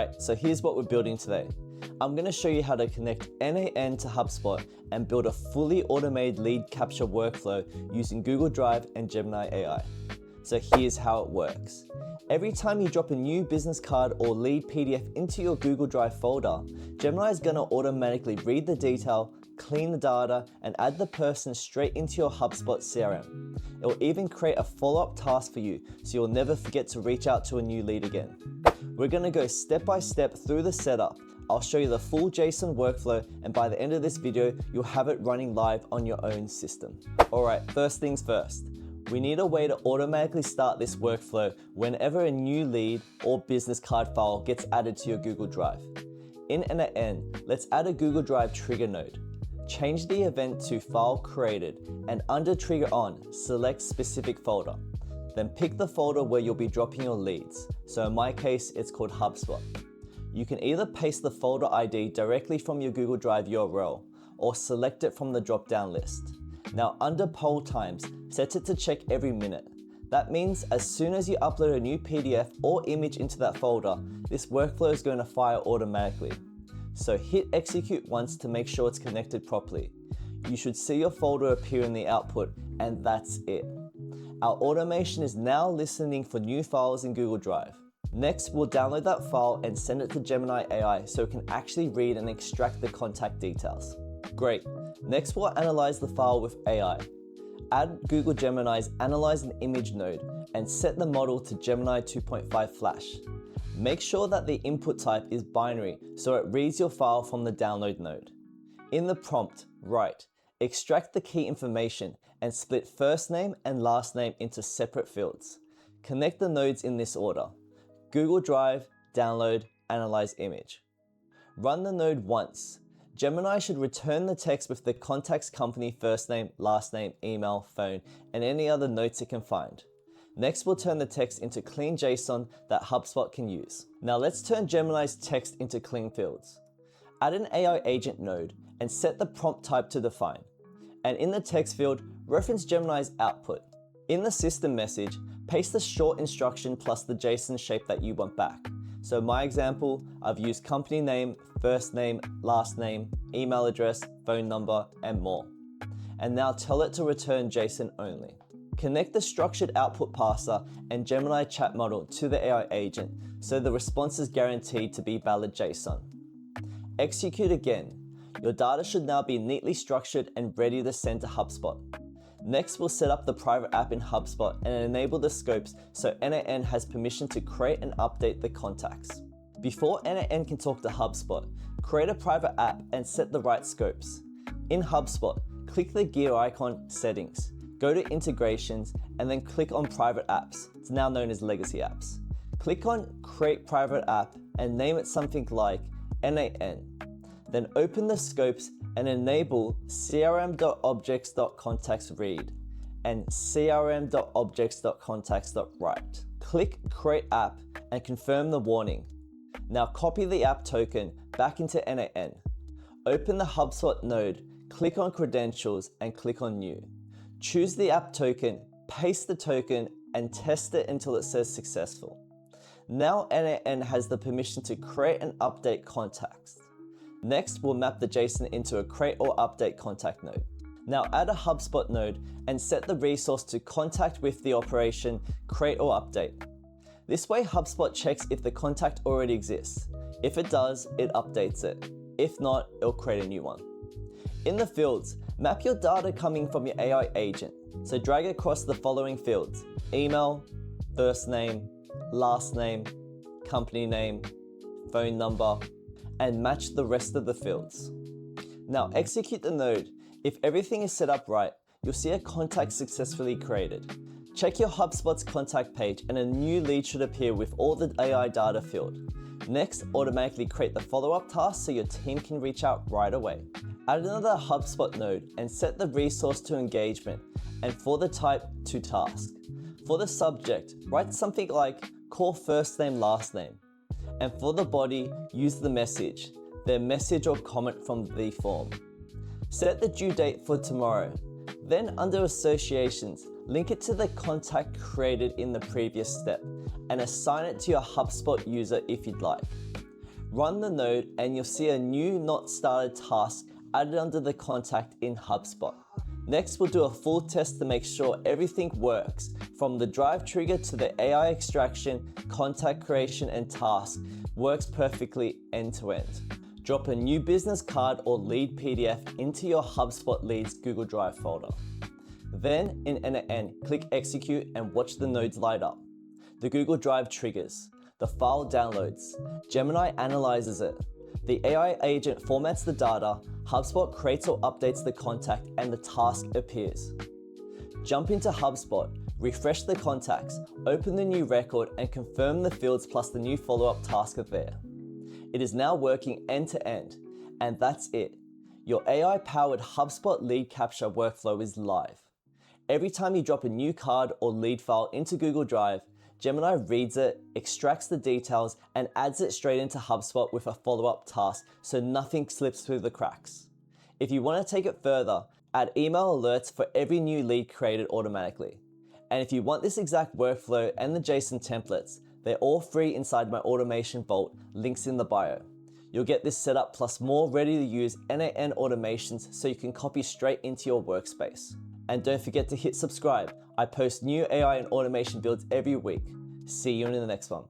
Alright, so here's what we're building today. I'm going to show you how to connect n8n to HubSpot and build a fully automated lead capture workflow using Google Drive and Gemini AI. So here's how it works. Every time you drop a new business card or lead PDF into your Google Drive folder, Gemini is going to automatically read the detail, clean the data, and add the person straight into your HubSpot CRM. It will even create a follow-up task for you, so you'll never forget to reach out to a new lead again. We're going to go step by step through the setup. I'll show you the full JSON workflow, and by the end of this video, you'll have it running live on your own system. Alright, first things first. We need a way to automatically start this workflow whenever a new lead or business card file gets added to your Google Drive. In n8n, let's add a Google Drive trigger node. Change the event to file created, and under trigger on, select specific folder. Then pick the folder where you'll be dropping your leads. So in my case, it's called HubSpot. You can either paste the folder ID directly from your Google Drive URL or select it from the drop-down list. Now under poll times, set it to check every minute. That means as soon as you upload a new PDF or image into that folder, this workflow is going to fire automatically. So hit execute once to make sure it's connected properly. You should see your folder appear in the output, and that's it. Our automation is now listening for new files in Google Drive. Next, we'll download that file and send it to Gemini AI so it can actually read and extract the contact details. Great. Next, we'll analyze the file with AI. Add Google Gemini's Analyze an Image node and set the model to Gemini 2.5 Flash. Make sure that the input type is binary so it reads your file from the download node. In the prompt, write, extract the key information and split first name and last name into separate fields. Connect the nodes in this order: Google Drive, Download, Analyze Image. Run the node once. Gemini should return the text with the contact's company first name, last name, email, phone, and any other notes it can find. Next, we'll turn the text into clean JSON that HubSpot can use. Now let's turn Gemini's text into clean fields. Add an AI agent node and set the prompt type to define. And in the text field, reference Gemini's output. In the system message, paste the short instruction plus the JSON shape that you want back. So my example, I've used company name, first name, last name, email address, phone number, and more. And now tell it to return JSON only. Connect the structured output parser and Gemini chat model to the AI agent so the response is guaranteed to be valid JSON. Execute again. Your data should now be neatly structured and ready to send to HubSpot. Next, we'll set up the private app in HubSpot and enable the scopes so n8n has permission to create and update the contacts. Before n8n can talk to HubSpot, create a private app and set the right scopes. In HubSpot, click the gear icon Settings, go to Integrations, and then click on Private Apps. It's now known as Legacy Apps. Click on Create Private App and name it something like n8n. Then open the scopes and enable crm.objects.contactsRead and crm.objects.contacts.write. Click Create App and confirm the warning. Now copy the app token back into n8n. Open the HubSpot node, click on Credentials and click on New. Choose the app token, paste the token, and test it until it says successful. Now n8n has the permission to create and update contacts. Next, we'll map the JSON into a create or update contact node. Now add a HubSpot node and set the resource to contact with the operation create or update. This way HubSpot checks if the contact already exists. If it does, it updates it. If not, it'll create a new one. In the fields, map your data coming from your AI agent. So drag across the following fields: email, first name, last name, company name, phone number, and match the rest of the fields. Now execute the node. If everything is set up right, you'll see a contact successfully created. Check your HubSpot's contact page and a new lead should appear with all the AI data filled. Next, automatically create the follow-up task so your team can reach out right away. Add another HubSpot node and set the resource to engagement and for the type to task. For the subject, write something like call first name last name. And for the body, use the message, their message or comment from the form. Set the due date for tomorrow. Then under associations, link it to the contact created in the previous step and assign it to your HubSpot user if you'd like. Run the node and you'll see a new not started task added under the contact in HubSpot. Next, we'll do a full test to make sure everything works, from the drive trigger to the AI extraction, contact creation, and task works perfectly end to end. Drop a new business card or lead PDF into your HubSpot Leads Google Drive folder. Then, in n8n, click execute and watch the nodes light up. The Google Drive triggers. The file downloads. Gemini analyzes it. The AI agent formats the data, HubSpot creates or updates the contact, and the task appears. Jump into HubSpot, refresh the contacts, open the new record, and confirm the fields plus the new follow-up task are there. It is now working end to end, and that's it. Your AI-powered HubSpot lead capture workflow is live. Every time you drop a new card or lead file into Google Drive, Gemini reads it, extracts the details, and adds it straight into HubSpot with a follow-up task so nothing slips through the cracks. If you want to take it further, add email alerts for every new lead created automatically. And if you want this exact workflow and the JSON templates, they're all free inside my automation vault, links in the bio. You'll get this setup plus more ready to use n8n automations so you can copy straight into your workspace. And don't forget to hit subscribe. I post new AI and automation builds every week. See you in the next one.